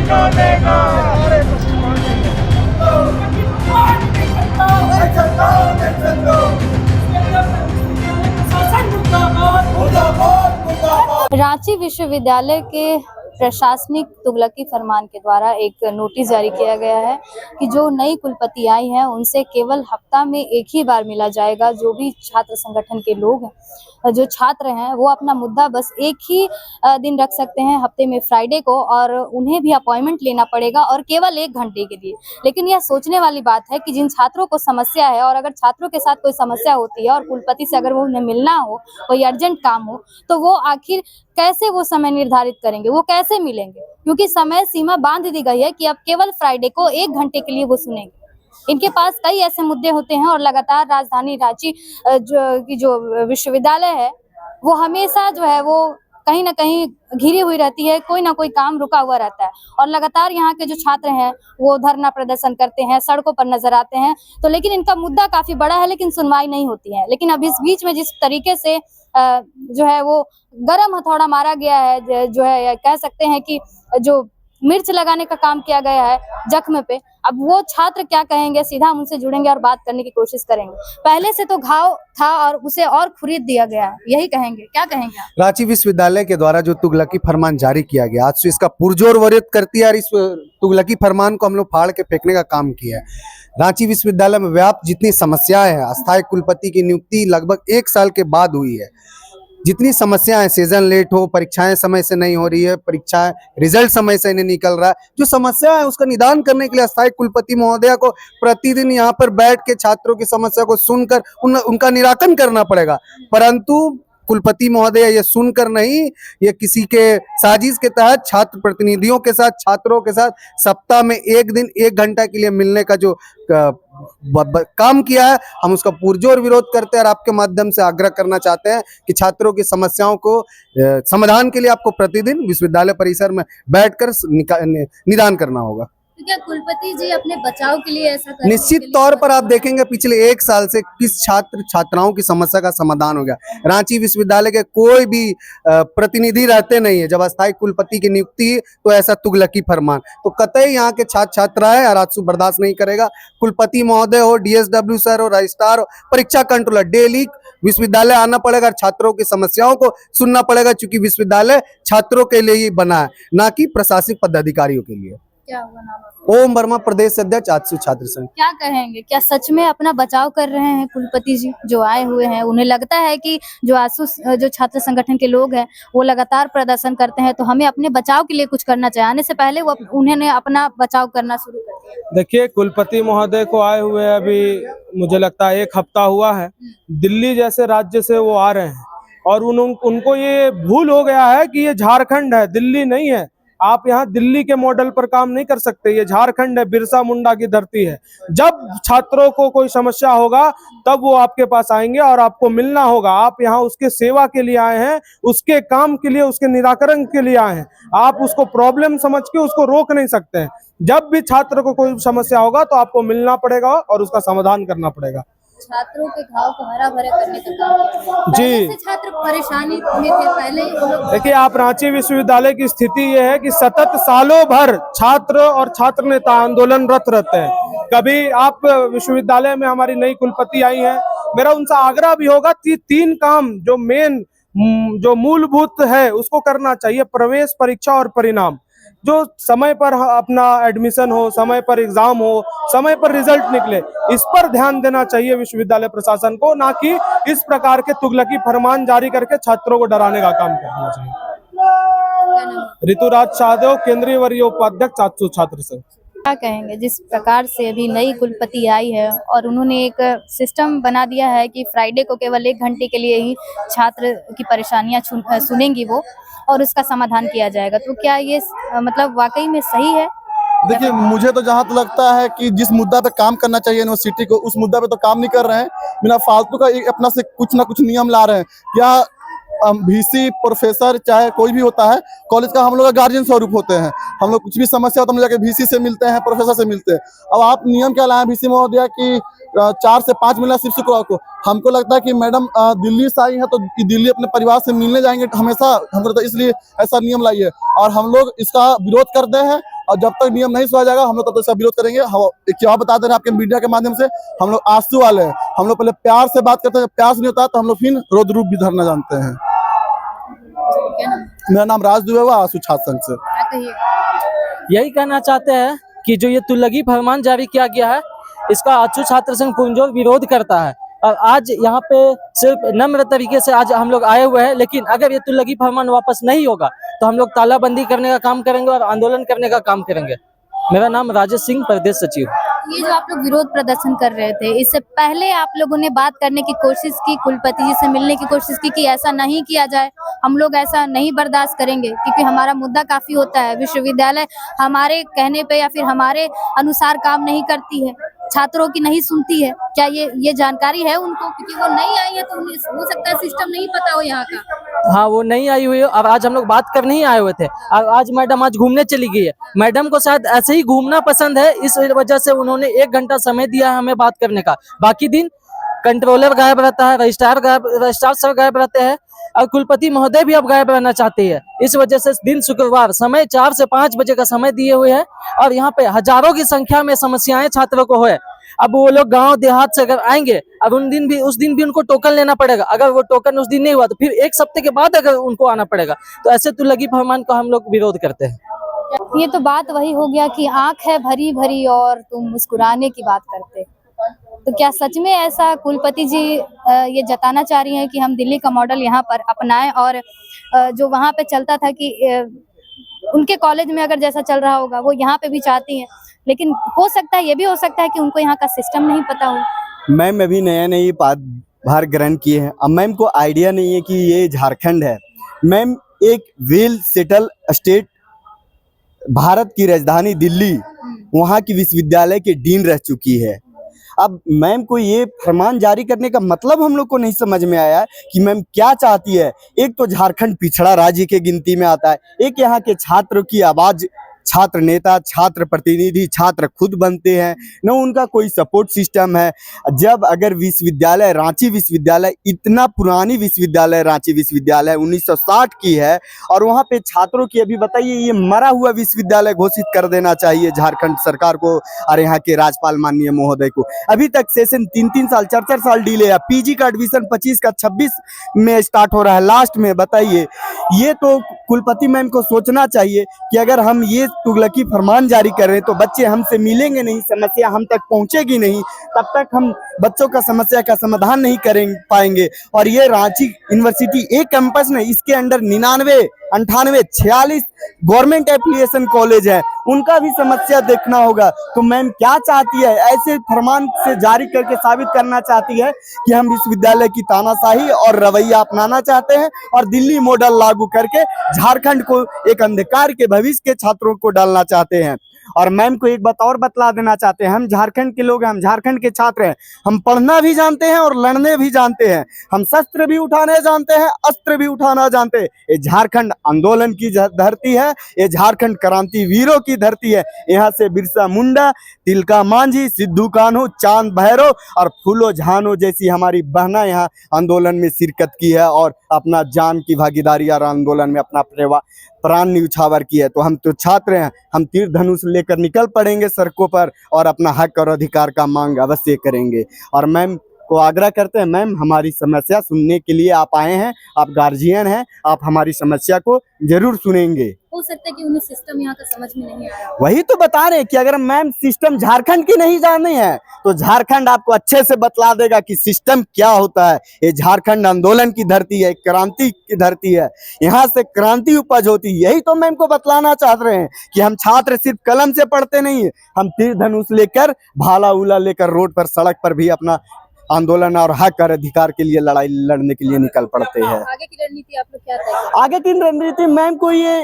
रांची विश्वविद्यालय के प्रशासनिक तुगलकी फरमान के द्वारा एक नोटिस जारी किया गया है कि जो नई कुलपति आई हैं उनसे केवल हफ्ता में एक ही बार मिला जाएगा। जो भी छात्र संगठन के लोग हैं, जो छात्र हैं, वो अपना मुद्दा बस एक ही दिन रख सकते हैं हफ्ते में फ्राइडे को, और उन्हें भी अपॉइंटमेंट लेना पड़ेगा और केवल 1 घंटे के लिए। लेकिन यह सोचने वाली बात है कि जिन छात्रों को समस्या है और अगर छात्रों के साथ कोई समस्या होती है और कुलपति से अगर वो उन्हें मिलना हो, कोई अर्जेंट काम हो, तो वो आखिर कैसे वो समय निर्धारित करेंगे, वो कैसे मिलेंगे? क्योंकि समय सीमा बांध दी गई है कि अब केवल फ्राइडे को 1 घंटे के लिए वो सुनेंगे। इनके पास कई ऐसे मुद्दे होते हैं और लगातार राजधानी रांची जो विश्वविद्यालय है वो हमेशा जो है वो कहीं ना कहीं घिरी हुई रहती है, कोई ना कोई काम रुका हुआ रहता है और लगातार यहाँ के जो छात्र हैं वो धरना प्रदर्शन करते हैं, सड़कों पर नजर आते हैं। तो लेकिन इनका मुद्दा काफी बड़ा है लेकिन सुनवाई नहीं होती है। लेकिन अब इस बीच में जिस तरीके से जो है वो गरम हथौड़ा मारा गया है, जो है कह सकते हैं कि जो मिर्च लगाने का काम किया गया है जख्म पे, अब वो छात्र क्या कहेंगे, सीधा हम उनसे जुड़ेंगे और बात करने की कोशिश करेंगे। पहले से तो घाव था और उसे और खुरीद दिया गया है, यही कहेंगे, क्या कहेंगे आप? रांची विश्वविद्यालय के द्वारा जो तुगलकी फरमान जारी किया गया, आज से इसका पुरजोर विरोध करती है और इस तुगलकी फरमान को हम लोग फाड़ के फेंकने का काम किया है। रांची विश्वविद्यालय में व्याप्त जितनी समस्याएं हैं, अस्थायी कुलपति की नियुक्ति लगभग 1 साल के बाद हुई है। जितनी समस्याएं, सीजन लेट हो, परीक्षाएं समय से नहीं हो रही है, परीक्षाएं रिजल्ट समय से नहीं निकल रहा है, जो समस्या है उसका निदान करने के लिए अस्थायी कुलपति महोदया को प्रतिदिन यहाँ पर बैठ के छात्रों की समस्या को सुनकर उनका निराकरण करना पड़ेगा। परंतु कुलपति महोदय ये सुनकर नहीं, ये किसी के साजिश के तहत छात्र प्रतिनिधियों के साथ, छात्रों के साथ सप्ताह में 1 दिन 1 घंटा के लिए मिलने का जो काम किया है, हम उसका पुरजोर विरोध करते हैं और आपके माध्यम से आग्रह करना चाहते हैं कि छात्रों की समस्याओं को समाधान के लिए आपको प्रतिदिन विश्वविद्यालय परिसर में बैठकर निदान करना होगा। तो क्या कुलपति जी अपने बचाव के लिए ऐसा कर? निश्चित तौर पर आप देखेंगे पिछले 1 साल से किस छात्र छात्राओं की समस्या का समाधान हो गया। रांची विश्वविद्यालय के कोई भी प्रतिनिधि रहते नहीं है। जब अस्थायी कुलपति की नियुक्ति तो ऐसा तुगलकी फरमान, तो कतई यहाँ के छात्र छात्राएं राजसु बर्दाश्त नहीं करेगा। कुलपति महोदय हो, डीएसडब्ल्यू सर हो, रजिस्ट्रार हो, परीक्षा कंट्रोलर, डेली विश्वविद्यालय आना पड़ेगा, छात्रों की समस्याओं को सुनना पड़ेगा, क्योंकि विश्वविद्यालय छात्रों के लिए ही बना है, ना कि प्रशासनिक पदाधिकारियों के लिए। क्या हुआ नाम? ओम वर्मा, प्रदेश अध्यक्ष आजसू छात्र संघ। क्या कहेंगे, क्या सच में अपना बचाव कर रहे हैं कुलपति जी जो आए हुए हैं? उन्हें लगता है कि जो आजसू जो छात्र संगठन के लोग हैं वो लगातार प्रदर्शन करते हैं, तो हमें अपने बचाव के लिए कुछ करना चाहिए? आने से पहले वो उन्होंने अपना बचाव करना शुरू कर दिया। देखिए, कुलपति महोदय को आए हुए अभी मुझे लगता है 1 हफ्ता हुआ है। दिल्ली जैसे राज्य से वो आ रहे हैं और उनको ये भूल हो गया है कि ये झारखंड है, दिल्ली नहीं है। आप यहाँ दिल्ली के मॉडल पर काम नहीं कर सकते, ये झारखंड है, बिरसा मुंडा की धरती है। जब छात्रों को कोई समस्या होगा तब वो आपके पास आएंगे और आपको मिलना होगा। आप यहाँ उसके सेवा के लिए आए हैं, उसके काम के लिए, उसके निराकरण के लिए आए हैं। आप उसको प्रॉब्लम समझ के उसको रोक नहीं सकते हैं। जब भी छात्र को कोई समस्या होगा तो आपको मिलना पड़ेगा और उसका समाधान करना पड़ेगा। छात्रों के घाव को हरा भरा करने का काम जी। से छात्र परेशानी में थे पहले। देखिए, आप रांची विश्वविद्यालय की स्थिति ये है कि सतत सालों भर छात्र और छात्र नेता आंदोलनरत रहते हैं। कभी आप विश्वविद्यालय में हमारी नई कुलपति आई हैं, मेरा उनसे आग्रह भी होगा कि 3 काम जो मेन जो मूलभूत है उसको करना चाहिए। प्रवेश परीक्षा और परिणाम, जो समय पर अपना एडमिशन हो, समय पर एग्जाम हो, समय पर रिजल्ट निकले, इस पर ध्यान देना चाहिए विश्वविद्यालय प्रशासन को, ना कि इस प्रकार के तुगलकी फरमान जारी करके छात्रों को डराने का काम करना चाहिए। ऋतुराज शाहदेव, केंद्रीय वरीय उपाध्यक्ष आजसू छात्र संघ। क्या कहेंगे, जिस प्रकार से अभी नई कुलपति आई है और उन्होंने एक सिस्टम बना दिया है कि फ्राइडे को केवल 1 घंटे के लिए ही छात्र की परेशानियां सुनेंगी वो और उसका समाधान किया जाएगा, तो क्या ये मतलब वाकई में सही है? देखिए, मुझे तो जहाँ तो लगता है कि जिस मुद्दा पे काम करना चाहिए यूनिवर्सिटी को, उस मुद्दा पे तो काम नहीं कर रहे हैं। बिना फालतू का अपना से कुछ ना कुछ नियम ला रहे हैं। क्या वीसी, प्रोफेसर, चाहे कोई भी होता है, कॉलेज का हम लोग का गार्जियन स्वरूप होते हैं। हम लोग कुछ भी समस्या हो तो हम जाके वीसी से मिलते हैं, प्रोफेसर से मिलते हैं। अब आप नियम क्या लाए वीसी महोदया की 4 से 5 मिलना सिर्फ शुक्रवार को? हमको लगता है कि मैडम दिल्ली से आई है तो दिल्ली अपने परिवार से मिलने जाएंगे हमेशा, हमको लगता है इसलिए ऐसा नियम लाइए और हम लोग इसका विरोध करते हैं और जब तक नियम नहीं सुना जाएगा हम लोग तब तक इसका विरोध करेंगे। हम एक चीज और बता दे रहे हैं आपके मीडिया के माध्यम से, हम लोग आंसू वाले हैं। हम लोग पहले प्यार से बात करते हैं, जब प्यार से नहीं होता तो हम लोग फिर रौद्र रूप भी धरना जानते हैं। मेरा नाम राज दुबे हुआ, आंसू छात्र संघ से। यही कहना चाहते हैं कि जो ये तुगलकी फरमान जारी किया गया है, इसका आंसू छात्र संघ पुरजोर विरोध करता है। और आज यहाँ पे सिर्फ नम्र तरीके से आज हम लोग आए हुए हैं, लेकिन अगर ये तुगलकी फरमान वापस नहीं होगा तो हम लोग तालाबंदी करने का काम करेंगे और आंदोलन करने का काम करेंगे। मेरा नाम राजेश सिंह, प्रदेश सचिव। ये जो आप लोग विरोध प्रदर्शन कर रहे थे, इससे पहले आप लोगों ने बात करने की कोशिश की, कुलपति जी से मिलने की कोशिश की कि ऐसा नहीं किया जाए, हम लोग ऐसा नहीं बर्दाश्त करेंगे, क्योंकि हमारा मुद्दा काफी होता है, विश्वविद्यालय हमारे कहने पे या फिर हमारे अनुसार काम नहीं करती है, छात्रों की नहीं सुनती है। क्या ये जानकारी है उनको? क्योंकि वो नहीं आई है तो उन्हें हो सकता है सिस्टम नहीं पता हो यहाँ का। हाँ, वो नहीं आई हुई है और आज हम लोग बात करने ही आए हुए थे। और आज मैडम आज घूमने चली गई है। मैडम को शायद ऐसे ही घूमना पसंद है, इस वजह से उन्होंने 1 घंटा समय दिया है हमें बात करने का। बाकी दिन कंट्रोलर गायब रहता है, रजिस्ट्रार सर गायब रहते हैं और कुलपति महोदय भी अब गायब रहना चाहते हैं। इस वजह से दिन शुक्रवार समय 4 से 5 बजे का समय दिए हुए हैं और यहाँ पे हजारों की संख्या में समस्याएं छात्रों को है। अब वो लोग गांव देहात से अगर आएंगे और उस दिन भी उनको टोकन लेना पड़ेगा। अगर वो टोकन उस दिन नहीं हुआ तो फिर 1 सप्ताह के बाद अगर उनको आना पड़ेगा। तो ऐसे तुगलकी फरमान को हम लोग विरोध करते हैं। ये तो बात वही हो गया कि आंख है भरी भरी और तुम मुस्कुराने की बात करते। तो क्या सच में ऐसा कुलपति जी ये जताना चाह रही हैं कि हम दिल्ली का मॉडल यहाँ पर अपनाएं और जो वहाँ पे चलता था कि उनके कॉलेज में अगर जैसा चल रहा होगा वो यहाँ पे भी चाहती हैं, लेकिन हो सकता है, ये भी हो सकता है कि उनको यहाँ का सिस्टम नहीं पता हो। मैम अभी नया नई भार ग्रहण किए हैं, अब मैम को आइडिया नहीं है कि ये झारखंड है। मैम एक वेल सेटल स्टेट, भारत की राजधानी दिल्ली, वहाँ की विश्वविद्यालय के डीन रह चुकी है। अब मैम को ये फरमान जारी करने का मतलब हम लोग को नहीं समझ में आया है कि मैम क्या चाहती है। एक तो झारखंड पिछड़ा राज्य के गिनती में आता है, एक यहाँ के छात्रों की आवाज, छात्र नेता, छात्र प्रतिनिधि, छात्र खुद बनते हैं, न उनका कोई सपोर्ट सिस्टम है। जब अगर विश्वविद्यालय, रांची विश्वविद्यालय, इतना पुरानी विश्वविद्यालय रांची विश्वविद्यालय 1960 की है और वहाँ पे छात्रों की, अभी बताइए, ये मरा हुआ विश्वविद्यालय घोषित कर देना चाहिए झारखंड सरकार को और यहाँ के राज्यपाल माननीय महोदय को। अभी तक सेशन 3-3 साल 4-4 साल डिले है। पीजी का एडमिशन 25 का 26 में स्टार्ट हो रहा है लास्ट में। बताइए, ये तो कुलपति मैम को सोचना चाहिए कि अगर हम ये तुगलकी फरमान जारी कर रहे हैं तो बच्चे हमसे मिलेंगे नहीं, समस्या हम तक पहुंचेगी नहीं, तब तक हम बच्चों का समस्या का समाधान नहीं पाएंगे। और ये रांची यूनिवर्सिटी एक कैंपस नहीं, इसके अंडर 99, 98, 46 गवर्नमेंट एप्लीकेशन कॉलेज है, उनका भी समस्या देखना होगा। तो मैम क्या चाहती है? ऐसे फरमान से जारी करके साबित करना चाहती है कि हम विश्वविद्यालय की तानाशाही और रवैया अपनाना चाहते हैं और दिल्ली मॉडल लागू करके झारखंड को एक अंधकार के भविष्य के छात्रों को डालना चाहते हैं। और मैम को एक बात और बतला देना चाहते हैं, हम झारखंड के लोग हैं, हम झारखंड के छात्र हैं, हम पढ़ना भी जानते हैं और लड़ने भी जानते हैं, हम शस्त्र भी उठाने जानते हैं, अस्त्र भी उठाना जानते हैं। ये झारखंड आंदोलन की धरती है, ये झारखंड क्रांति वीरों की धरती है। यहाँ से बिरसा मुंडा, तिलका मांझी, सिद्धू कान्हू, चांद भैरव और फूलो झानो जैसी हमारी बहना यहाँ आंदोलन में शिरकत की है और अपना जान की भागीदारी और आंदोलन में अपना प्राण न्यौछावर की है। तो हम तो छात्र हैं, हम तीर धनुष लेकर निकल पड़ेंगे सड़कों पर और अपना हक और अधिकार का मांग अवश्य करेंगे। और मैम को आग्रह करते हैं, मैम हमारी समस्या सुनने के लिए आप आए हैं, आप गार्जियन हैं, आप हमारी समस्या को जरूर सुनेंगे। हो सकता है कि उन्हें सिस्टम यहाँ का समझ में नहीं आया। वही तो बता रहे हैं कि अगर मैम सिस्टम झारखंड की नहीं जानी है तो झारखंड आपको अच्छे से बतला देगा कि सिस्टम क्या होता है। ये झारखंड आंदोलन की धरती है, क्रांति की धरती है, यहाँ से क्रांति उपज होती है। यही तो मैम को बतलाना चाह रहे हैं कि हम छात्र सिर्फ कलम से पढ़ते नहीं है, हम तीर धनुष लेकर, भाला उला लेकर रोड पर, सड़क पर भी अपना आंदोलन और हक और अधिकार के लिए लड़ाई लड़ने के लिए निकल पड़ते हैं। आगे की रणनीति आप लोग क्या तय करेंगे? आगे की रणनीति मैम को ये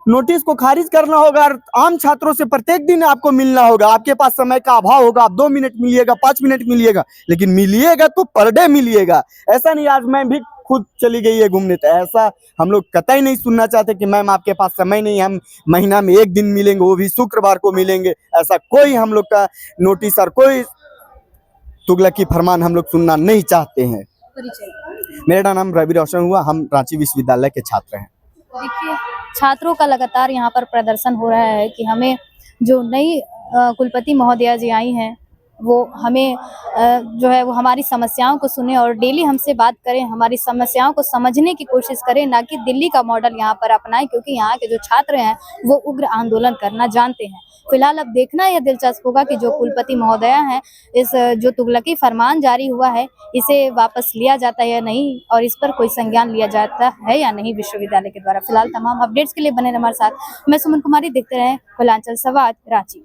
नोटिस को खारिज करना होगा और आम छात्रों से प्रत्येक दिन आपको मिलना होगा। आपके पास समय का अभाव होगा, आप 2 मिनट मिलिएगा, 5 मिनट मिलिएगा, लेकिन मिलिएगा तो पर डे मिलिएगा। ऐसा नहीं आज मैम भी खुद चली गई है घूमने, तो ऐसा हम लोग कतई नहीं सुनना चाहते कि मैम आपके पास समय नहीं, हम महीना में 1 दिन मिलेंगे, वो भी शुक्रवार को मिलेंगे। ऐसा कोई हम लोग का नोटिस और कोई तुगलकी फरमान हम लोग सुनना नहीं चाहते हैं। मेरा नाम रवि रोशन हुआ, हम रांची विश्वविद्यालय के छात्र हैं। देखिए, छात्रों का लगातार यहाँ पर प्रदर्शन हो रहा है कि हमें जो नई कुलपति महोदया जी आई हैं, वो हमें जो है वो हमारी समस्याओं को सुने और डेली हमसे बात करें, हमारी समस्याओं को समझने की कोशिश करें, ना कि दिल्ली का मॉडल यहाँ पर अपनाएं, क्योंकि यहाँ के जो छात्र हैं वो उग्र आंदोलन करना जानते हैं। फिलहाल अब देखना यह दिलचस्प होगा कि जो कुलपति महोदया हैं, इस जो तुगलकी फरमान जारी हुआ है, इसे वापस लिया जाता है या नहीं, और इस पर कोई संज्ञान लिया जाता है या नहीं विश्वविद्यालय के द्वारा। फिलहाल तमाम अपडेट्स के लिए बने रहें हमारे साथ। मैं सुमन कुमारी, देखते रहें खुलांचल संवाद, रांची।